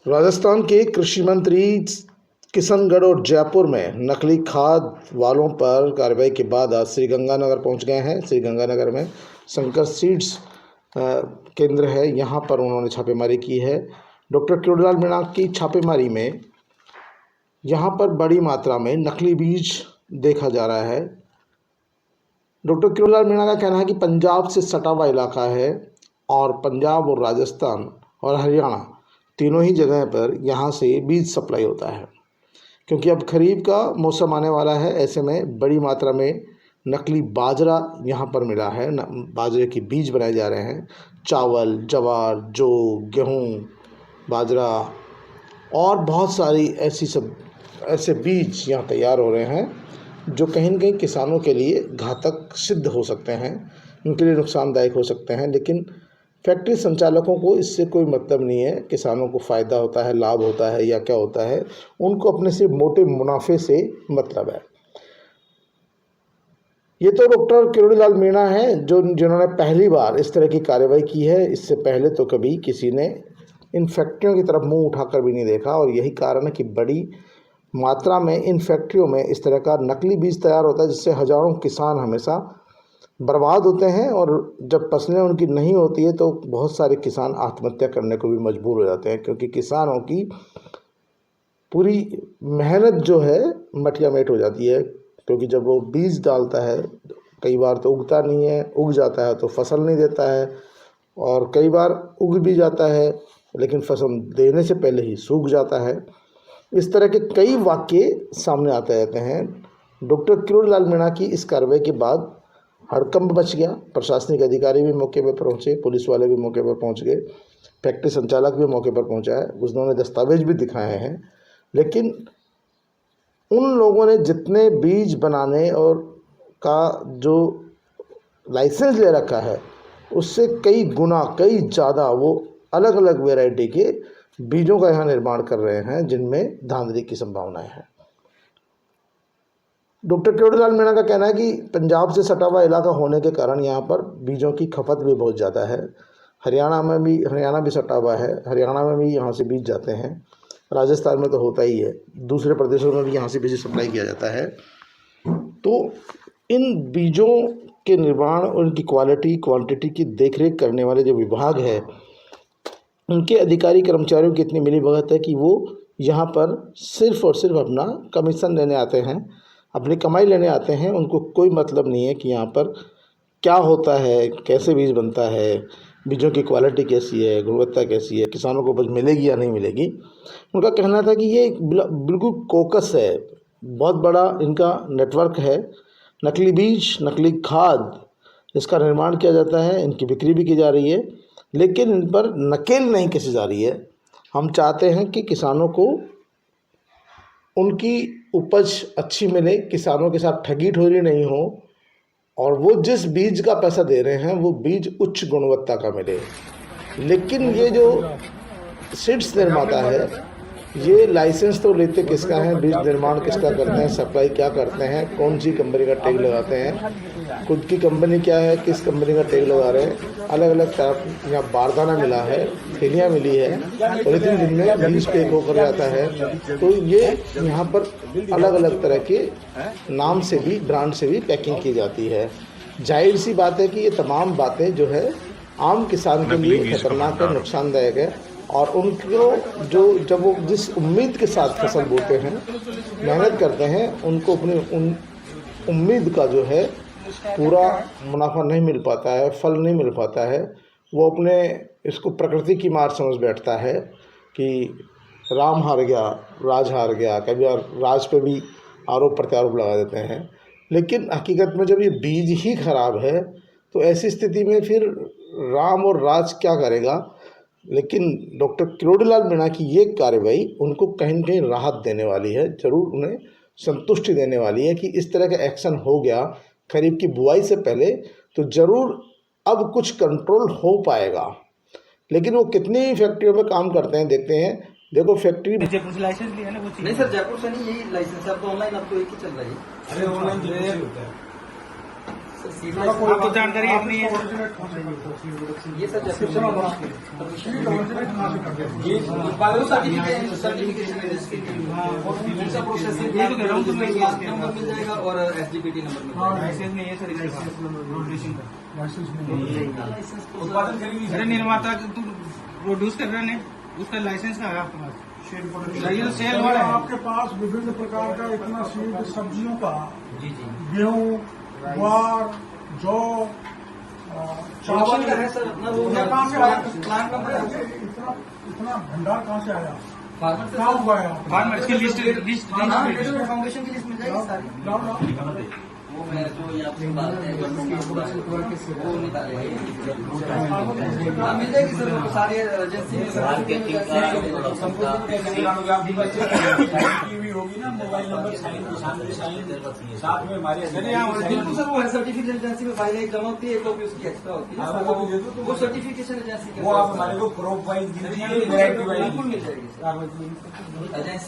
राजस्थान के कृषि मंत्री किशनगढ़ और जयपुर में नकली खाद वालों पर कार्रवाई के बाद आज श्रीगंगानगर पहुंच गए हैं। श्रीगंगानगर में शंकर सीड्स केंद्र है, यहां पर उन्होंने छापेमारी की है। डॉक्टर किरोड़ीलाल मीणा की छापेमारी में यहां पर बड़ी मात्रा में नकली बीज देखा जा रहा है। डॉक्टर किरोड़ीलाल मीणा का कहना है कि पंजाब से सटा हुआ इलाका है और पंजाब और राजस्थान और हरियाणा तीनों ही जगह पर यहाँ से बीज सप्लाई होता है। क्योंकि अब खरीफ का मौसम आने वाला है, ऐसे में बड़ी मात्रा में नकली बाजरा यहाँ पर मिला है। बाजरे के बीज बनाए जा रहे हैं। चावल, जवार, जौ, गेहूँ, बाजरा और बहुत सारी ऐसे बीज यहाँ तैयार हो रहे हैं जो कहीं न कहीं किसानों के लिए घातक सिद्ध हो सकते हैं, उनके लिए नुकसानदायक हो सकते हैं। लेकिन फैक्ट्री संचालकों को इससे कोई मतलब नहीं है। किसानों को फ़ायदा होता है, लाभ होता है या क्या होता है, उनको अपने सिर्फ मोटे मुनाफे से मतलब है। ये तो डॉक्टर किरोड़ीलाल मीणा हैं जिन्होंने पहली बार इस तरह की कार्रवाई की है। इससे पहले तो कभी किसी ने इन फैक्ट्रियों की तरफ मुंह उठाकर भी नहीं देखा और यही कारण है कि बड़ी मात्रा में इन फैक्ट्रियों में इस तरह का नकली बीज तैयार होता है, जिससे हज़ारों किसान हमेशा बर्बाद होते हैं। और जब फसलें उनकी नहीं होती है तो बहुत सारे किसान आत्महत्या करने को भी मजबूर हो जाते हैं, क्योंकि किसानों की पूरी मेहनत जो है मटिया मेट हो जाती है। क्योंकि जब वो बीज डालता है, कई बार तो उगता नहीं है, उग जाता है तो फसल नहीं देता है, और कई बार उग भी जाता है लेकिन फसल देने से पहले ही सूख जाता है। इस तरह के कई वाक़ये सामने आते रहते हैं। डॉक्टर किरोड़ीलाल मीणा की इस कार्रवाई के बाद हड़कंप मच गया। प्रशासनिक अधिकारी भी मौके पर पहुंचे, पुलिस वाले भी मौके पर पहुंच गए, फैक्ट्री संचालक भी मौके पर पहुंचा है, उन्होंने दस्तावेज भी दिखाए हैं। लेकिन उन लोगों ने जितने बीज बनाने और का जो लाइसेंस ले रखा है, उससे कई गुना, कई ज़्यादा वो अलग अलग वैरायटी के बीजों का यहाँ निर्माण कर रहे हैं, जिनमें धांधली की संभावनाएं हैं। डॉक्टर किरोड़ीलाल मीणा का कहना है कि पंजाब से सटा हुआ इलाका होने के कारण यहाँ पर बीजों की खपत भी बहुत ज़्यादा है। हरियाणा भी सटा हुआ है, हरियाणा में भी यहाँ से बीज जाते हैं। राजस्थान में तो होता ही है, दूसरे प्रदेशों में भी यहाँ से बीज सप्लाई किया जाता है। तो इन बीजों के निर्माण और उनकी क्वालिटी, क्वांटिटी की देखरेख करने वाले जो विभाग है, उनके अधिकारी कर्मचारियों की इतनी मिलीभगत है कि वो यहाँ पर सिर्फ़ और सिर्फ अपना कमीशन लेने आते हैं, अपनी कमाई लेने आते हैं। उनको कोई मतलब नहीं है कि यहाँ पर क्या होता है, कैसे बीज बनता है, बीजों की क्वालिटी कैसी है, गुणवत्ता कैसी है, किसानों को उपज मिलेगी या नहीं मिलेगी। उनका कहना था कि ये बिल्कुल कोकस है, बहुत बड़ा इनका नेटवर्क है। नकली बीज, नकली खाद, इसका निर्माण किया जाता है, इनकी बिक्री भी की जा रही है, लेकिन इन पर नकेल नहीं कसी जा रही है। हम चाहते हैं कि किसानों को उनकी उपज अच्छी मिले, किसानों के साथ ठगी ठोरी नहीं हो, और वो जिस बीज का पैसा दे रहे हैं वो बीज उच्च गुणवत्ता का मिले। लेकिन ये जो सीड्स निर्माता है, ये लाइसेंस तो लेते किसका है, बीज निर्माण किसका करते हैं, सप्लाई क्या करते हैं, कौन सी कंपनी का टैग लगाते हैं, खुद की कंपनी क्या है, किस कंपनी का टैग लगा रहे हैं। अलग अलग तरह यहाँ बारदाना मिला है, थैलियाँ मिली है, पॉलीथीन जिनमें बीज पैक होकर जाता है। तो ये यहाँ पर अलग अलग तरह के नाम से भी, ब्रांड से भी पैकिंग की जाती है। जाहिर सी बात है कि ये तमाम बातें जो है आम किसान के लिए खतरनाक है, नुकसानदायक है। और उनको जब वो जिस उम्मीद के साथ फसल बोते हैं, मेहनत करते हैं, उनको अपनी उन उम्मीद का जो है पूरा मुनाफा नहीं मिल पाता है, फल नहीं मिल पाता है। वो अपने इसको प्रकृति की मार समझ बैठता है कि राम हार गया, राज हार गया। कभी राज पे भी आरोप प्रत्यारोप लगा देते हैं। लेकिन हकीकत में जब ये बीज ही खराब है तो ऐसी स्थिति में फिर राम और राज क्या करेगा। लेकिन डॉक्टर किरोड़ीलाल मीणा की ये कार्रवाई उनको कहीं न कहीं राहत देने वाली है, ज़रूर उन्हें संतुष्टि देने वाली है कि इस तरह का एक्शन हो गया खरीफ की बुआई से पहले, तो ज़रूर अब कुछ कंट्रोल हो पाएगा। लेकिन वो कितनी फैक्ट्रियों में काम करते हैं देखते हैं। देखो फैक्ट्री जयपुर से लाइसेंस लिया ना, वो नहीं सर, जयपुर से नहीं, यही लाइसेंस है। अब तो ऑनलाइन आपको एक ही चल रहा है। अरे ऑनलाइन होता है। आपको जानकारी है कि नहीं है? ये सर डिस्क्रिप्शन सर्टिफिकेशन प्रोसेसिंग ये तो कह रहा हूँ, तुम्हें नंबर मिल जाएगा और एसजीपीटी नंबर मिल जाएगा। लाइसेंस नहीं है सर, प्रोड्यूसिंग का। उत्पादन करेंगे अरे निर्माता तुम प्रोड्यूस कर रहे हैं, उसका लाइसेंस का है आपके पास? ये तो सेल वाला है। आपके पास विभिन्न प्रकार का इतना सीड सब्जियों का, जी जी गेहूं, ज्वार, जौ, चावल का है सर अपना वो कहाँ से आया? प्लांट नंबर है इतना भंडार कहाँ से आया? फार्मर कहाँ उगाया? फार्मर इसकी लिस्ट हाँ फाउंडेशन की लिस्ट मिल जाएगी सारी। लाओ। वो मैं जो ये आपसे बात है वो निकालेंगे। हाँ मिल जाएगी सर, वो सारे एजेंसी होगी ना, मोबाइल नंबर साथ में हमारे बिल्कुल सर, वो है सर्टिफिकेशन एजेंसी में फाइल एक जमा होती है, एक कॉपी उसकी एक्स्ट्रा होती है, वो सर्टिफिकेशन एजेंसी वो आप हमारे को क्रॉप वाइज बिल्कुल मिल जाएगी सर एजेंसी।